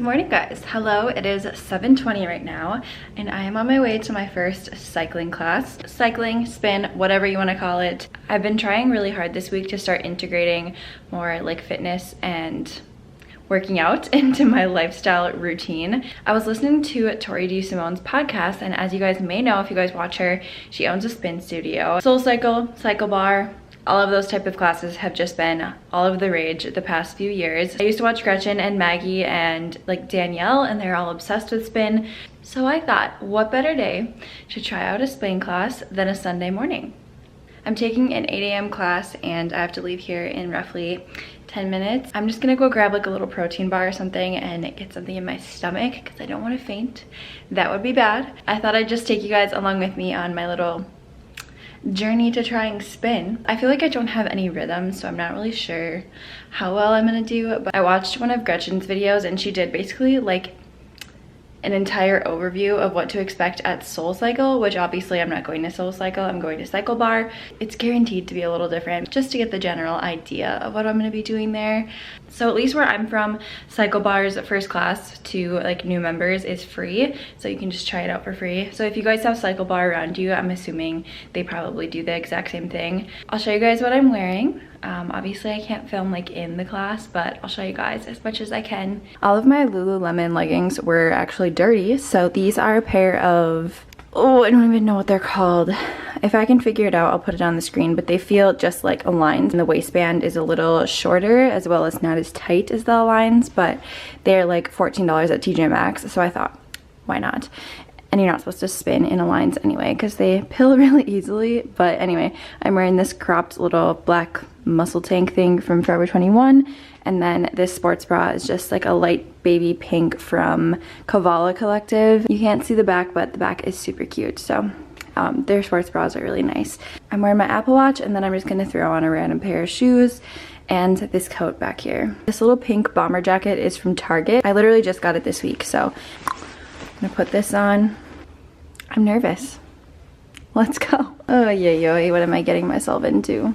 morning, guys. Hello, it is 7:20 right now and I am on my way to my first cycling class. Cycling, spin, whatever you want to call it. I've been trying really hard this week to start integrating more like fitness and working out into my lifestyle routine. I was listening to Tori D. Simone's podcast, and as you guys may know, if you guys watch her, she owns a spin studio. SoulCycle, Cyclebar, all of those type of classes have just been all of the rage the past few years. I used to watch Gretchen and Maggie and like Danielle, and they're all obsessed with spin. So I thought, what better day to try out a spin class than a Sunday morning? I'm taking an 8 a.m. class and I have to leave here in roughly 10 minutes. I'm just gonna go grab like a little protein bar or something and get something in my stomach because I don't want to faint. That would be bad. I thought I'd just take you guys along with me on my little journey to trying spin. I feel like I don't have any rhythm, so I'm not really sure how well I'm gonna do, but I watched one of Gretchen's videos and she did basically like an entire overview of what to expect at SoulCycle, which obviously I'm not going to SoulCycle, I'm going to Cyclebar. It's guaranteed to be a little different just to get the general idea of what I'm going to be doing there. So at least where I'm from, Cyclebar's first class to like new members is free, so you can just try it out for free. So if you guys have Cyclebar around you, I'm assuming they probably do the exact same thing. I'll show you guys what I'm wearing. Obviously I can't film like in the class, but I'll show you guys as much as I can. All of my Lululemon leggings were actually dirty, so these are a pair of, oh, I don't even know what they're called. If I can figure it out, I'll put it on the screen, but they feel just like Aligns, and the waistband is a little shorter as well as not as tight as the Aligns, but they're like $14 at TJ Maxx, so I thought, why not? And you're not supposed to spin in Aligns anyway because they pill really easily. But anyway, I'm wearing this cropped little black muscle tank thing from Forever 21, and then this sports bra is just like a light baby pink from Kavala Collective. You can't see the back, but the back is super cute, so their sports bras are really nice. I'm wearing my Apple Watch, and then I'm just gonna throw on a random pair of shoes and this coat back here. This little pink bomber jacket is from Target. I literally just got it this week, so I'm gonna put this on. I'm nervous. Let's go. Oh, yeah, what am I getting myself into?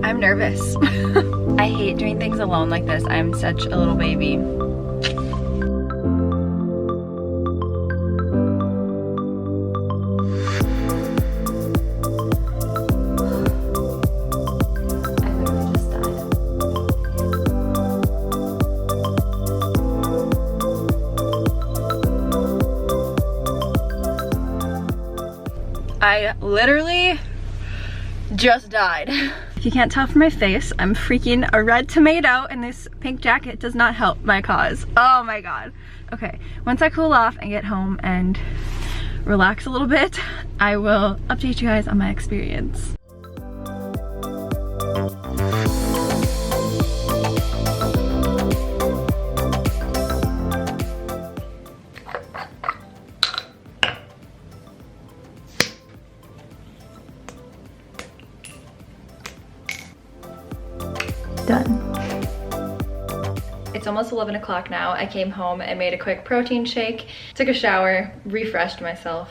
I'm nervous. I hate doing things alone like this. I'm such a little baby. I literally just died. If you can't tell from my face, I'm freaking a red tomato, and this pink jacket does not help my cause. Oh my god. Okay, once I cool off and get home and relax a little bit, I will update you guys on my experience. Done. It's almost 11 o'clock now. I came home and made a quick protein shake, took a shower, refreshed myself,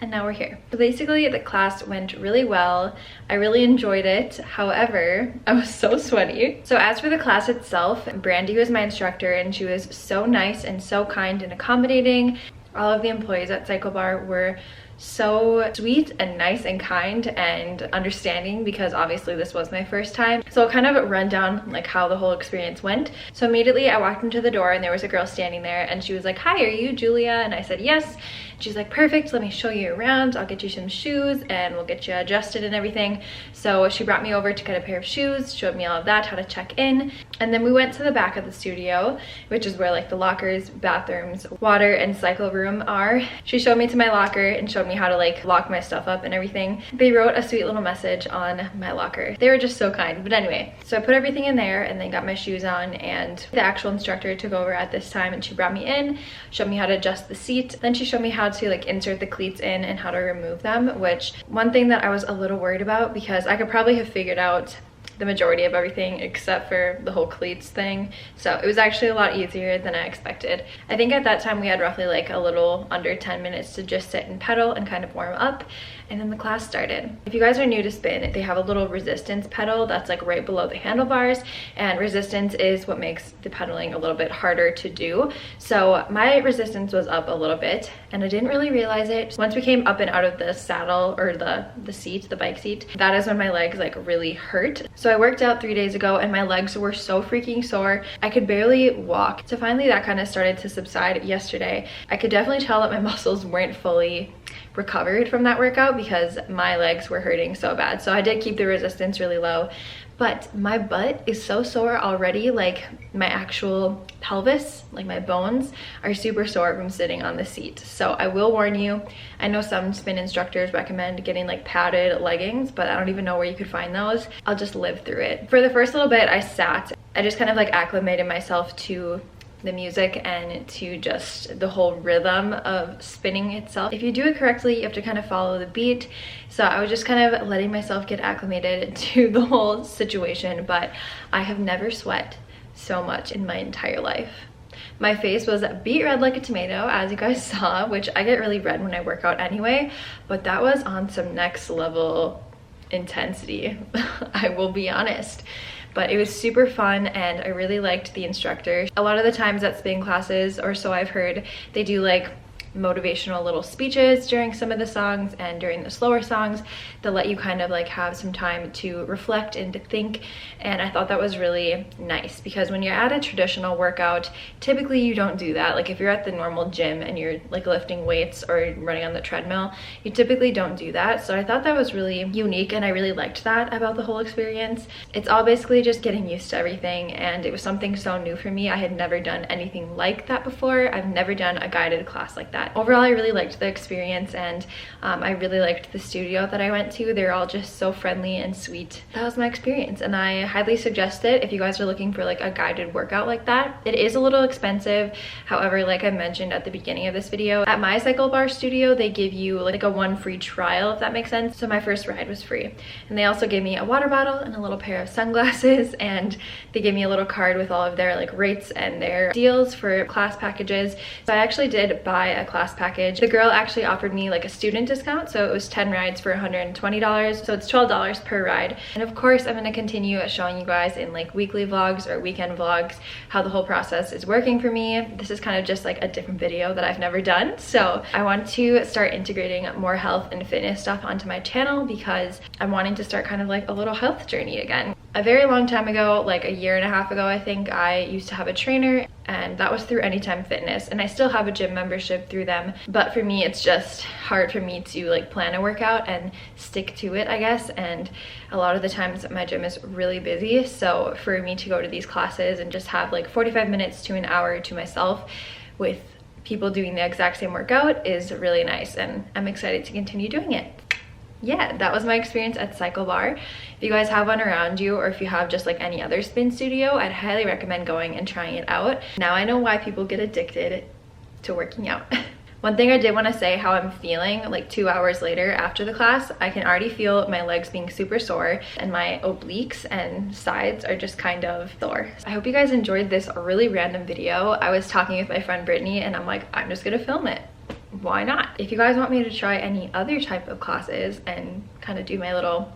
and now we're here. So basically the class went really well. I really enjoyed it. However, I was so sweaty. So as for the class itself, Brandy was my instructor and she was so nice and so kind and accommodating. All of the employees at Cyclebar were so sweet and nice and kind and understanding because obviously this was my first time. So I'll kind of run down like how the whole experience went. So immediately I walked into the door and there was a girl standing there and she was like, "Hi, are you Julia?" And I said yes. She's like, perfect, let me show you around. I'll get you some shoes and we'll get you adjusted and everything. So she brought me over to get a pair of shoes, showed me all of that, how to check in. And then we went to the back of the studio, which is where like the lockers, bathrooms, water, and cycle room are. She showed me to my locker and showed me how to like lock my stuff up and everything. They wrote a sweet little message on my locker. They were just so kind. But anyway, so I put everything in there and then got my shoes on, and the actual instructor took over at this time and she brought me in, showed me how to adjust the seat. Then she showed me how to like insert the cleats in and how to remove them, which one thing that I was a little worried about, because I could probably have figured out the majority of everything except for the whole cleats thing. So it was actually a lot easier than I expected. I think at that time we had roughly like a little under 10 minutes to just sit and pedal and kind of warm up, and then the class started. If you guys are new to spin, they have a little resistance pedal that's like right below the handlebars, and resistance is what makes the pedaling a little bit harder to do. So my resistance was up a little bit and I didn't really realize it. Once we came up and out of the saddle, or the seat, the bike seat, that is when my legs like really hurt. So I worked out 3 days ago and my legs were so freaking sore. I could barely walk. So finally that kind of started to subside yesterday. I could definitely tell that my muscles weren't fully recovered from that workout because my legs were hurting so bad. So I did keep the resistance really low, but my butt is so sore already. Like my actual pelvis, like my bones are super sore from sitting on the seat. So I will warn you, I know some spin instructors recommend getting like padded leggings, but I don't even know where you could find those. I'll just live through it. For the first little bit I sat. I just kind of like acclimated myself to the music and to just the whole rhythm of spinning itself. If you do it correctly, you have to kind of follow the beat. So I was just kind of letting myself get acclimated to the whole situation, but I have never sweat so much in my entire life. My face was beet red like a tomato, as you guys saw, which I get really red when I work out anyway, but that was on some next level intensity. I will be honest. But it was super fun and I really liked the instructor. A lot of the times at spin classes, or so I've heard, they do like motivational little speeches during some of the songs, and during the slower songs they'll let you kind of like have some time to reflect and to think. And I thought that was really nice, because when you're at a traditional workout, typically you don't do that. Like if you're at the normal gym and you're like lifting weights or running on the treadmill, you typically don't do that. So I thought that was really unique and I really liked that about the whole experience. It's all basically just getting used to everything, and it was something so new for me. I had never done anything like that before. I've never done a guided class like that. Overall, I really liked the experience, and I really liked the studio that I went to. They're all just so friendly and sweet. That was my experience, and I highly suggest it if you guys are looking for like a guided workout like that. It is a little expensive. However, like I mentioned at the beginning of this video, at my Cyclebar studio, they give you like a one free trial, if that makes sense. So my first ride was free. And they also gave me a water bottle and a little pair of sunglasses, and they gave me a little card with all of their like rates and their deals for class packages. So I actually did buy a class package. The girl actually offered me like a student discount, so it was 10 rides for $120, so it's $12 per ride. And of course I'm going to continue showing you guys in like weekly vlogs or weekend vlogs how the whole process is working for me. This is kind of just like a different video that I've never done, so I want to start integrating more health and fitness stuff onto my channel because I'm wanting to start kind of like a little health journey again. A very long time ago, like a year and a half ago, I think, I used to have a trainer, and that was through Anytime Fitness, and I still have a gym membership through them. But for me, it's just hard for me to like plan a workout and stick to it, I guess. And a lot of the times my gym is really busy, so for me to go to these classes and just have like 45 minutes to an hour to myself with people doing the exact same workout is really nice, and I'm excited to continue doing it. Yeah, that was my experience at Cyclebar. If you guys have one around you, or if you have just like any other spin studio, I'd highly recommend going and trying it out. Now I know why people get addicted to working out. One thing I did want to say, how I'm feeling like 2 hours later after the class, I can already feel my legs being super sore and my obliques and sides are just kind of sore. I hope you guys enjoyed this really random video. I was talking with my friend Brittany and I'm like, I'm just gonna film it. Why not? If you guys want me to try any other type of classes and kind of do my little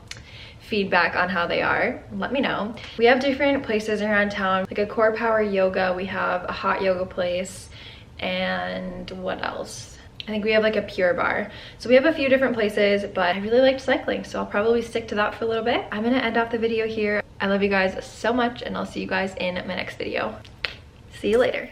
feedback on how they are, let me know. We have different places around town, like a core power yoga, we have a hot yoga place, and what else? I think we have like a pure bar. So we have a few different places, but I really liked cycling, so I'll probably stick to that for a little bit. I'm gonna end off the video here. I love you guys so much, and I'll see you guys in my next video. See you later.